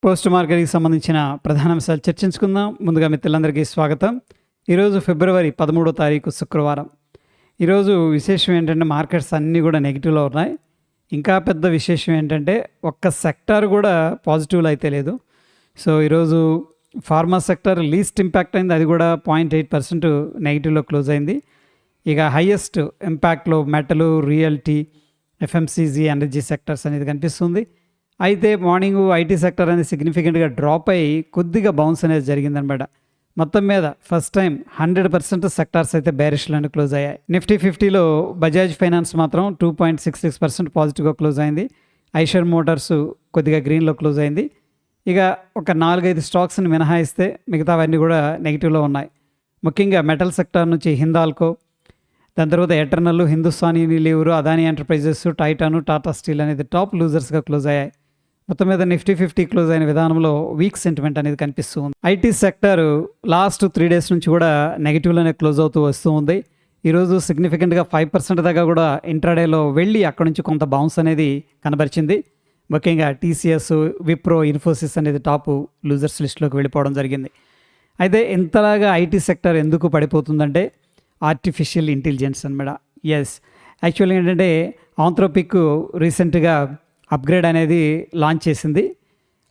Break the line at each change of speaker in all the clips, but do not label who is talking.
Post మార్కెట్కి సంబంధించిన ప్రధాన అంశాలు చర్చించుకుందాం. ముందుగా మిత్రులందరికీ స్వాగతం. ఈరోజు ఫిబ్రవరి 13వ తారీఖు శుక్రవారం. ఈరోజు విశేషం ఏంటంటే మార్కెట్స్ అన్నీ కూడా నెగిటివ్లో ఉన్నాయి. ఇంకా పెద్ద విశేషం ఏంటంటే ఒక్క సెక్టార్ కూడా పాజిటివ్లో అయితే లేదు. సో ఈరోజు ఫార్మా సెక్టర్ లీస్ట్ ఇంపాక్ట్ అయింది, అది కూడా 0.8% నెగిటివ్లో క్లోజ్ అయింది. ఇక హైయెస్ట్ ఇంపాక్ట్లో మెటలు, రియల్టీ, ఎఫ్ఎంసీజీ, ఎనర్జీ సెక్టర్స్ అనేది కనిపిస్తుంది. అయితే మార్నింగ్ ఐటీ సెక్టర్ అనేది సిగ్నిఫికెంట్గా డ్రాప్ అయ్యి కొద్దిగా బౌన్స్ అనేది జరిగిందనమాట. మొత్తం మీద ఫస్ట్ టైం 100% సెక్టార్స్ అయితే బేరిష్లోనే క్లోజ్ అయ్యాయి. నిఫ్టీ 50లో బజాజ్ ఫైనాన్స్ మాత్రం 2.66% పాజిటివ్గా క్లోజ్ అయింది. ఐషర్ మోటార్స్ కొద్దిగా గ్రీన్లో క్లోజ్ అయింది. ఇక ఒక 4-5 స్టాక్స్ని మినహాయిస్తే మిగతావన్నీ కూడా నెగిటివ్లో ఉన్నాయి. ముఖ్యంగా మెటల్ సెక్టార్ నుంచి హిందాల్కో, దాని తర్వాత eternal, Hindustan Unilever, Adani enterprises, Titan, Tata steel అనేది టాప్ లూజర్స్గా క్లోజ్ అయ్యాయి. మొత్తం మీద నిఫ్టీ 50 క్లోజ్ అయిన విధానంలో వీక్ సెంటిమెంట్ అనేది కనిపిస్తూ ఉంది. ఐటీ సెక్టర్ లాస్ట్ 3 డేస్ నుంచి కూడా నెగిటివ్లోనే క్లోజ్ అవుతూ వస్తూ ఉంది. ఈరోజు సిగ్నిఫికెంట్గా 5% దాకా కూడా ఇంట్రాడేలో వెళ్ళి అక్కడ నుంచి కొంత బౌన్స్ అనేది కనబరిచింది. ముఖ్యంగా టీసీఎస్, విప్రో, ఇన్ఫోసిస్ అనేది టాప్ లూజర్స్ లిస్టులోకి వెళ్ళిపోవడం జరిగింది. అయితే ఇంతలాగా ఐటీ సెక్టర్ ఎందుకు పడిపోతుందంటే ఆర్టిఫిషియల్ ఇంటెలిజెన్స్ అనమాట. ఎస్, యాక్చువల్గా ఏంటంటే ఆంథ్రోపిక్ రీసెంట్గా అప్గ్రేడ్ అనేది లాంచ్ చేసింది.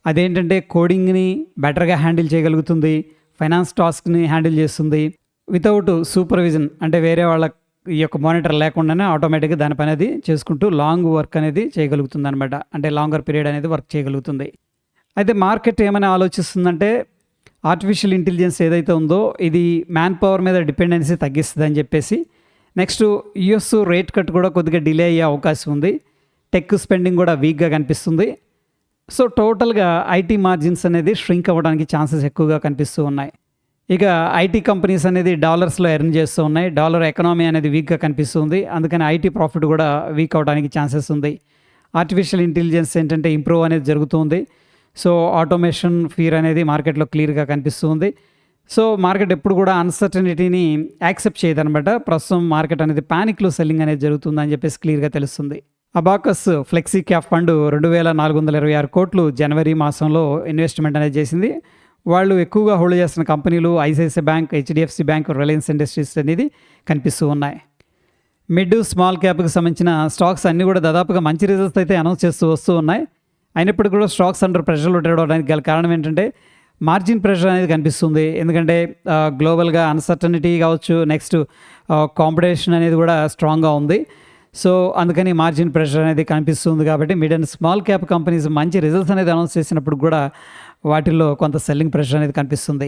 అదేంటంటే కోడింగ్ని బెటర్గా హ్యాండిల్ చేయగలుగుతుంది, ఫైనాన్స్ టాస్క్ని హ్యాండిల్ చేస్తుంది వితౌట్ సూపర్విజన్, అంటే వేరే వాళ్ళ ఈ యొక్క మానిటర్ లేకుండానే ఆటోమేటిక్గా దానిపైన అది చేసుకుంటూ లాంగ్ వర్క్ అనేది చేయగలుగుతుంది అనమాట. అంటే లాంగర్ పీరియడ్ అనేది వర్క్ చేయగలుగుతుంది. అయితే మార్కెట్ ఏమైనా ఆలోచిస్తుందంటే ఆర్టిఫిషియల్ ఇంటెలిజెన్స్ ఏదైతే ఉందో ఇది మ్యాన్ పవర్ మీద డిపెండెన్సీ తగ్గిస్తుంది అని చెప్పేసి. నెక్స్ట్ యుఎస్ రేట్ కట్ కూడా కొద్దిగా డిలే అయ్యే అవకాశం ఉంది. టెక్ స్పెండింగ్ కూడా వీక్గా కనిపిస్తుంది. సో టోటల్గా ఐటీ మార్జిన్స్ అనేది ష్రింక్ అవ్వడానికి ఛాన్సెస్ ఎక్కువగా కనిపిస్తూ ఉన్నాయి. ఇక ఐటీ కంపెనీస్ అనేది డాలర్స్లో ఎర్న్ చేస్తూ ఉన్నాయి. డాలర్ ఎకనామీ అనేది వీక్గా కనిపిస్తుంది. అందుకని ఐటీ ప్రాఫిట్ కూడా వీక్ అవ్వడానికి ఛాన్సెస్ ఉంది. ఆర్టిఫిషియల్ ఇంటెలిజెన్స్ ఏంటంటే ఇంప్రూవ్ అనేది జరుగుతుంది. సో ఆటోమేషన్ ఫీర్ అనేది మార్కెట్లో క్లియర్గా కనిపిస్తుంది. సో మార్కెట్ ఎప్పుడు కూడా అన్సర్టనిటీని యాక్సెప్ట్ చేయదనమాట. ప్రస్తుతం మార్కెట్ అనేది ప్యానిక్లో సెల్లింగ్ అనేది జరుగుతుందని చెప్పేసి క్లియర్గా తెలుస్తుంది. అబాకస్ ఫ్లెక్సీ క్యాప్ ఫండ్ 2426 కోట్లు జనవరి మాసంలో ఇన్వెస్ట్మెంట్ అనేది చేసింది. వాళ్ళు ఎక్కువగా హోల్డ్ చేస్తున్న కంపెనీలు ICICI bank, HDFC bank, Reliance industries అనేది కనిపిస్తూ ఉన్నాయి. మిడ్ స్మాల్ క్యాప్కి సంబంధించిన స్టాక్స్ అన్నీ కూడా దాదాపుగా మంచి రిజల్ట్స్ అయితే అనౌన్స్ చేస్తూ వస్తూ ఉన్నాయి. అయినప్పటికీ కూడా స్టాక్స్ అండర్ ప్రెషర్లో ట్రేడ్ అవడానికి గల కారణం ఏంటంటే మార్జిన్ ప్రెషర్ అనేది కనిపిస్తుంది. ఎందుకంటే గ్లోబల్గా అన్సర్టనిటీ కావచ్చు, నెక్స్ట్ కాంపిటీషన్ అనేది కూడా స్ట్రాంగ్గా ఉంది. సో అందుకని మార్జిన్ ప్రెషర్ అనేది కనిపిస్తుంది. కాబట్టి mid and small cap companies మంచి రిజల్ట్స్ అనేది అనౌన్స్ చేసినప్పుడు కూడా వాటిల్లో కొంత సెల్లింగ్ ప్రెషర్ అనేది కనిపిస్తుంది.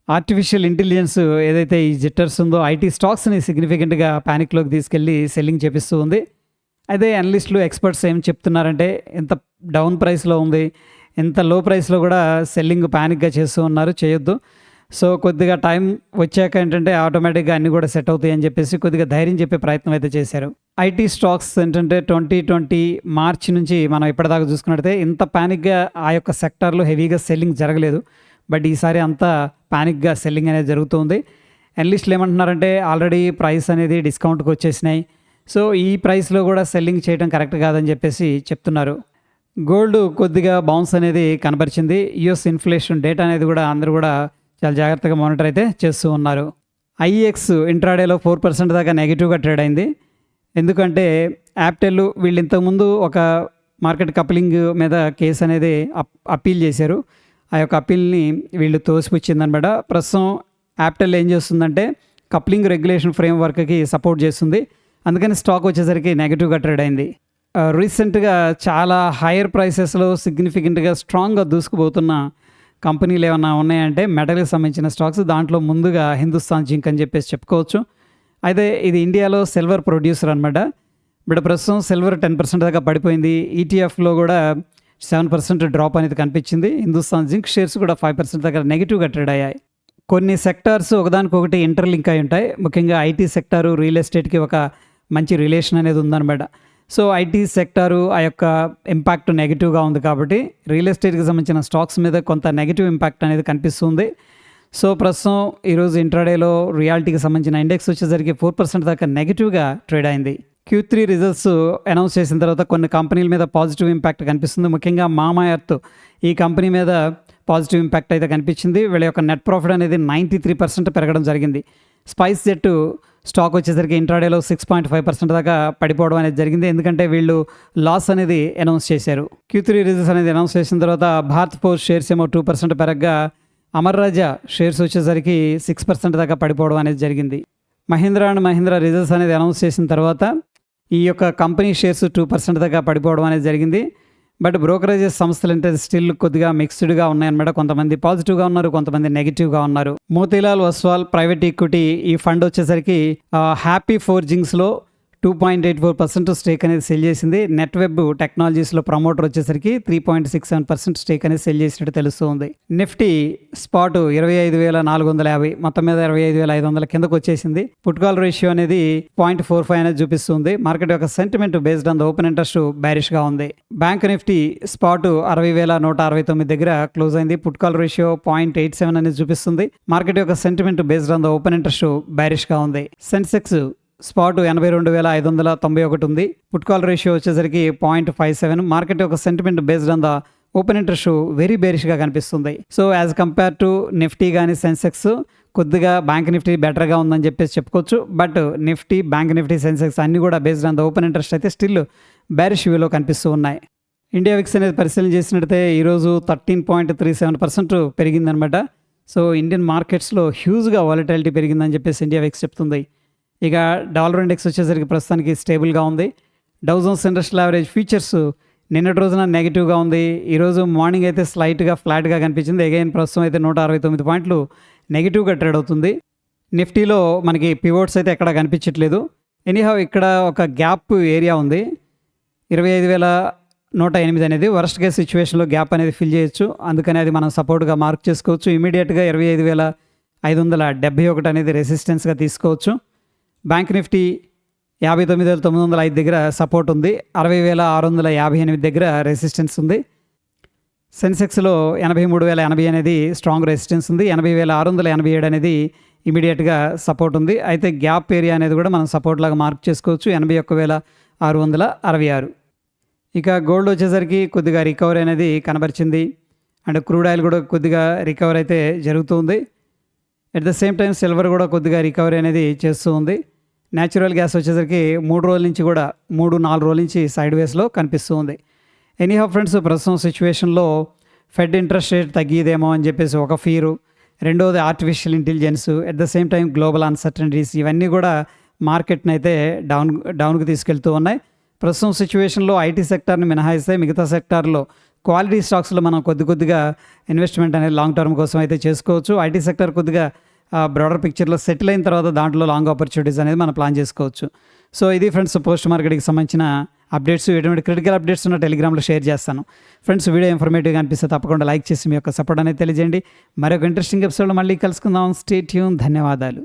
ఆర్టిఫిషియల్ ఇంటెలిజెన్స్ ఏదైతే ఈ జిట్టర్స్ ఉందో ఐటీ స్టాక్స్ని సిగ్నిఫికెంట్గా ప్యానిక్లోకి తీసుకెళ్ళి సెల్లింగ్ చేపిస్తూ ఉంది. అయితే అనలిస్టులు, ఎక్స్పర్ట్స్ ఏం చెప్తున్నారంటే ఎంత డౌన్ ప్రైస్లో ఉంది, ఎంత లో ప్రైస్లో కూడా సెల్లింగ్ ప్యానిక్గా చేస్తూ ఉన్నారు, చేయొద్దు. సో కొద్దిగా టైం వచ్చాక ఏంటంటే ఆటోమేటిక్గా అన్నీ కూడా సెట్ అవుతాయి అని చెప్పేసి కొద్దిగా ధైర్యం చెప్పే ప్రయత్నం అయితే చేశారు. ఐటీ స్టాక్స్ ఏంటంటే 2020 మార్చి నుంచి మనం ఇప్పటిదాకా చూసుకున్నట్టయితే ఇంత ప్యానిక్గా ఆ యొక్క సెక్టార్లో హెవీగా సెల్లింగ్ జరగలేదు. బట్ ఈసారి అంతా ప్యానిక్గా సెల్లింగ్ అనేది జరుగుతుంది. అనలిస్టులు ఏమంటున్నారంటే ఆల్రెడీ ప్రైస్ అనేది డిస్కౌంట్కి వచ్చేసినాయి. సో ఈ ప్రైస్లో కూడా సెల్లింగ్ చేయడం కరెక్ట్ కాదని చెప్పేసి చెప్తున్నారు. గోల్డ్ కొద్దిగా బౌన్స్ అనేది కనబరిచింది. యుఎస్ ఇన్ఫ్లేషన్ డేటా అనేది కూడా అందరూ కూడా చాలా జాగ్రత్తగా మానిటర్ అయితే చేస్తూ ఉన్నారు. ఐఎక్స్ ఇంట్రాడేలో 4% దాకా నెగిటివ్గా ట్రేడ్ అయింది. ఎందుకంటే యాప్టెల్ వీళ్ళు ఇంతకుముందు ఒక మార్కెట్ కప్లింగ్ మీద కేసు అనేది అప్పీల్ చేశారు. ఆ యొక్క అప్పీల్ని వీళ్ళు తోసిపుచ్చిందనమాట. ప్రస్తుతం యాప్టెల్ ఏం చేస్తుందంటే కప్లింగ్ రెగ్యులేషన్ ఫ్రేమ్వర్క్కి సపోర్ట్ చేస్తుంది. అందుకని స్టాక్ వచ్చేసరికి నెగిటివ్గా ట్రేడ్ అయింది. రీసెంట్గా చాలా హైయర్ ప్రైసెస్లో సిగ్నిఫికెంట్గా స్ట్రాంగ్గా దూసుకుపోతున్న కంపెనీలు ఏమైనా ఉన్నాయంటే మెటల్కి సంబంధించిన స్టాక్స్. దాంట్లో ముందుగా హిందుస్థాన్ జింక్ అని చెప్పేసి చెప్పుకోవచ్చు. అయితే ఇది ఇండియాలో సిల్వర్ ప్రొడ్యూసర్ అనమాట. బట్ ప్రస్తుతం సిల్వర్ 10% దాకా పడిపోయింది. ఈటీఎఫ్లో కూడా 7% డ్రాప్ అనేది కనిపించింది. హిందుస్థాన్ జింక్ షేర్స్ కూడా 5% దాకా నెగిటివ్గా ట్రేడ్ అయ్యాయి. కొన్ని సెక్టార్స్ ఒకదానికొకటి ఇంటర్లింక్ అయి ఉంటాయి. ముఖ్యంగా ఐటీ సెక్టారు, రియల్ ఎస్టేట్కి ఒక మంచి రిలేషన్ అనేది ఉందన్నమాట. సో ఐటీ సెక్టారు ఆ యొక్క ఇంపాక్ట్ నెగిటివ్గా ఉంది కాబట్టి రియల్ ఎస్టేట్కి సంబంధించిన స్టాక్స్ మీద కొంత నెగిటివ్ ఇంపాక్ట్ అనేది కనిపిస్తుంది. సో ప్రస్తుతం ఈరోజు ఇంట్రాడేలో రియాలిటీకి సంబంధించిన ఇండెక్స్ వచ్చేసరికి 4% దాకా నెగిటివ్గా ట్రేడ్ అయింది. Q3 రిజల్ట్స్ అనౌన్స్ చేసిన తర్వాత కొన్ని కంపెనీల మీద పాజిటివ్ ఇంపాక్ట్ కనిపిస్తుంది. ముఖ్యంగా మామా ఎర్త్ ఈ కంపెనీ మీద పాజిటివ్ ఇంపాక్ట్ అయితే కనిపించింది. వీళ్ళ యొక్క నెట్ ప్రాఫిట్ అనేది 93% పెరగడం జరిగింది. స్పైస్ జెట్ స్టాక్ వచ్చేసరికి ఇంట్రాడేలో 6.5% దాకా పడిపోవడం అనేది జరిగింది. ఎందుకంటే వీళ్ళు లాస్ అనేది అనౌన్స్ చేశారు. Q3 రిజల్ట్స్ అనేది అనౌన్స్ చేసిన తర్వాత భారత్ ఫోర్జ్ షేర్స్ ఏమో 2% పెరగగా అమర్ రాజా షేర్స్ వచ్చేసరికి 6% దాకా పడిపోవడం అనేది జరిగింది. మహీంద్రా అండ్ మహీంద్రా రిజల్ట్స్ అనేది అనౌన్స్ చేసిన తర్వాత ఈ యొక్క కంపెనీ షేర్స్ 2% దాకా పడిపోవడం అనేది జరిగింది. బట్ బ్రోకరేజెస్ సంస్థలు అంటే స్టిల్ కొద్దిగా మిక్స్డ్గా ఉన్నాయన్నమాట. కొంతమంది పాజిటివ్గా ఉన్నారు, కొంతమంది నెగిటివ్గా ఉన్నారు. మోతీలాల్ ఒస్వాల్ ప్రైవేట్ ఈక్విటీ ఈ ఫండ్ వచ్చేసరికి హ్యాపీ ఫోర్జింగ్స్లో 2.84% స్టేక్ అనేది సెల్ చేసింది. నెట్ వెబ్ టెక్నాలజీస్లో ప్రమోటర్ వచ్చేసరికి 3.67% స్టేక్ అనేది సెల్ చేసినట్టు తెలుస్తుంది. నిఫ్టీ స్పాట్ 25,450 మొత్తం మీద 25,500 కిందకు వచ్చేసింది. పుట్ కాల్ రేషియో అనేది 0.45 అనేది చూపిస్తుంది. మార్కెట్ యొక్క sentiment based on the open interest బేరిష్గా ఉంది. బ్యాంక్ నిఫ్టీ స్పాట్ 60,169 దగ్గర క్లోజ్ అయింది. పుట్ కాల్ రేషియో 0.87 అనేది చూపిస్తుంది. మార్కెట్ యొక్క sentiment based on the open interest బేరిష్గా ఉంది. సెన్సెక్స్ స్పాట్ 82,591 ఉంది. పుట్ కాల్ రేషియో వచ్చేసరికి 0.57. మార్కెట్ యొక్క sentiment based on the open interest very బేరిష్గా కనిపిస్తుంది. So as compare to Nifty కానీ సెన్సెక్స్ కొద్దిగా బ్యాంక్ నిఫ్టీ బెటర్గా ఉందని చెప్పేసి చెప్పుకోవచ్చు. బట్ నిఫ్టీ, బ్యాంక్ నిఫ్టీ, సెన్సెక్స్ అన్నీ కూడా based on the open interest అయితే స్టిల్ బేరిష్ వ్యూలో కనిపిస్తూ ఉన్నాయి. ఇండియా విక్స్ అనేది పరిశీలన చేసినట్టయితే ఈరోజు 13.37% పెరిగిందనమాట. సో ఇండియన్ మార్కెట్స్లో హ్యూజ్గా వాలటాలిటీ పెరిగిందని చెప్పేసి ఇండియా విక్స్ చెప్తుంది. ఇక డాలర్ ఇండెక్స్ వచ్చేసరికి ప్రస్తుతానికి స్టేబుల్గా ఉంది. Dow Jones industrial average futures నిన్నటి రోజున నెగిటివ్గా ఉంది. ఈరోజు మార్నింగ్ అయితే స్లైట్గా ఫ్లాట్గా కనిపించింది. అగైన్ ప్రస్తుతం అయితే 169 పాయింట్లు నెగిటివ్గా ట్రేడ్ అవుతుంది. నిఫ్టీలో మనకి పివోట్స్ అయితే ఎక్కడ కనిపించట్లేదు. ఎనీహౌ ఇక్కడ ఒక గ్యాప్ ఏరియా ఉంది. 25,108 అనేది వర్స్ట్ కేస్ సిచ్యువేషన్లో గ్యాప్ అనేది ఫిల్ చేయొచ్చు. అందుకని అది మనం సపోర్ట్గా మార్క్ చేసుకోవచ్చు. ఇమీడియట్గా 25,571 అనేది రెసిస్టెన్స్గా తీసుకోవచ్చు. బ్యాంక్ నిఫ్టీ 59,905 దగ్గర సపోర్ట్ ఉంది. 60,658 దగ్గర రెసిస్టెన్స్ ఉంది. సెన్సెక్స్లో 83,080 అనేది స్ట్రాంగ్ రెసిస్టెన్స్ ఉంది. 80,687 అనేది ఇమీడియట్గా సపోర్ట్ ఉంది. అయితే గ్యాప్ ఏరియా అనేది కూడా మనం సపోర్ట్ లాగా మార్క్ చేసుకోవచ్చు. 81,666. ఇక గోల్డ్ వచ్చేసరికి కొద్దిగా రికవరీ అనేది కనబరిచింది. అండ్ క్రూడ్ ఆయిల్ కూడా కొద్దిగా రికవరీ అయితే జరుగుతుంది. At the same time silver కూడా కొద్దిగా రికవరీ అనేది చేస్తూ ఉంది. న్యాచురల్ గ్యాస్ వచ్చేసరికి 3 రోజుల నుంచి కూడా 3-4 రోజుల నుంచి సైడ్ వేస్లో కనిపిస్తూ ఉంది. ఎనీహౌ ఫ్రెండ్స్, ప్రస్తుతం సిచ్యువేషన్లో ఫెడ్ ఇంట్రెస్ట్ రేట్ తగ్గిదేమో అని చెప్పేసి ఒక ఫీరు, రెండోది artificial intelligence, at the same time global uncertainties, ఇవన్నీ కూడా మార్కెట్ని అయితే డౌన్కి తీసుకెళ్తూ ఉన్నాయి. ప్రస్తుతం సిచ్యువేషన్లో ఐటీ సెక్టార్ని మినహాయిస్తే మిగతా సెక్టార్లో క్వాలిటీ స్టాక్స్లో మనం కొద్దిగా ఇన్వెస్ట్మెంట్ అనేది లాంగ్ టర్మ్ కోసం అయితే చేసుకోవచ్చు. ఐటీ సెక్టర్ కొద్దిగా బ్రాడర్ పిక్చర్లో సెటిల్ అయిన తర్వాత దాంట్లో లాంగ్ ఆపర్చునిటీస్ అనేది మనం ప్లాన్ చేసుకోవచ్చు. సో ఇది ఫ్రెండ్స్ పోస్ట్ మార్కెట్కి సంబంధించిన అప్డేట్స్. ఎటువంటి క్రిటికల్ అప్డేట్స్ ఉన్న టెలిగ్రామ్లో షేర్ చేస్తాను. ఫ్రెండ్స్, వీడియో ఇన్ఫర్మేటివ్గా అనిపిస్తే తప్పకుండా లైక్ చేసి మీ యొక్క సపోర్ట్ అనేది తెలియజేయండి. మరొక ఇంట్రెస్టింగ్ ఎపిసోడ్లో మళ్ళీ కలుసుకుందాం. Stay tune. ధన్యవాదాలు.